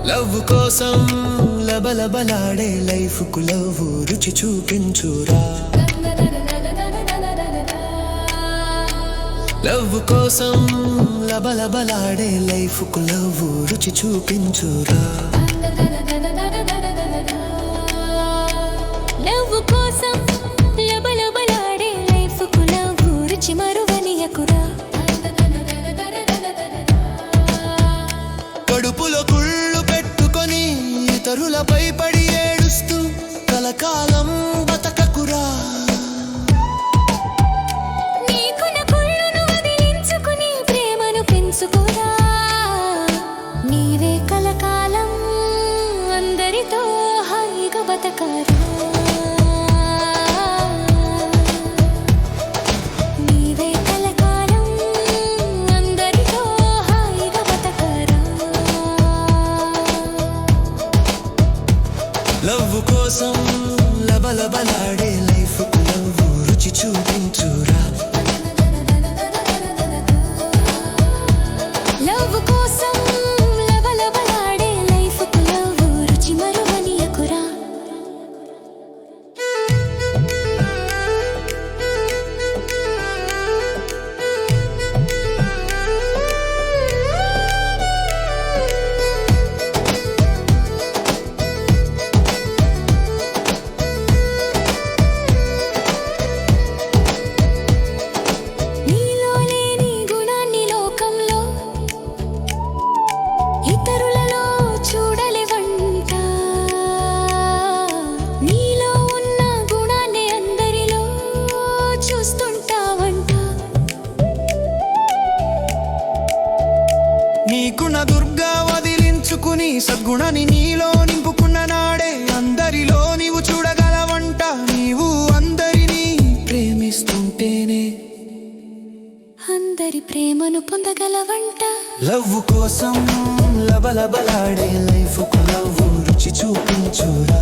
Love కోసం లబలబలాడే life కు love రుచి చూపించురా. లవ్ కోసం లబలబలాడే లైఫ్ కు లవ్ రుచి చూపించురా. లవ్ కోసం లబలబలాడే లైఫ్ కు లవ్ రుచి మరువనియకురా. కడుపులో కుళ్ళు పెట్టుకొని ఇతరులపై పడి ఏడుస్తూ కలకాలం బతకకురా. నీకున్న కుళ్ళును వదిలించుకుని ప్రేమను పెంచుకోరా. నీవే కలకాలం అందరితో హాయిగా బతకరా. నీవే కలకాలం అందరితో హాయిగా బతకరా. లవ్ కోసం లబలబలాడే లైఫ్ కు లవ్ రుచి చూపించురా. లవ్ కోసం లబలబలాడే లైఫ్ కు లవ్ రుచి మరువనియకురా. నీలో లేని గుణాన్ని లోకంలో ఇతరులలో చూడలేవంట. నీలో ఉన్న గుణాన్ని అందరిలో చూస్తుంటావంట. నీకున్న దుర్గా వదిలించుకుని సద్గుణని నీలో నింపుకున్న నాడే అందరిలో నీవు చూడగలవంట. నీవు అందరినీ ప్రేమిస్తుంటేనే అందరి ప్రేమను పొందగలవంట. లవ్ కోసం లబలబలాడే లైఫ్ కు లవ్ రుచి చూపించురా.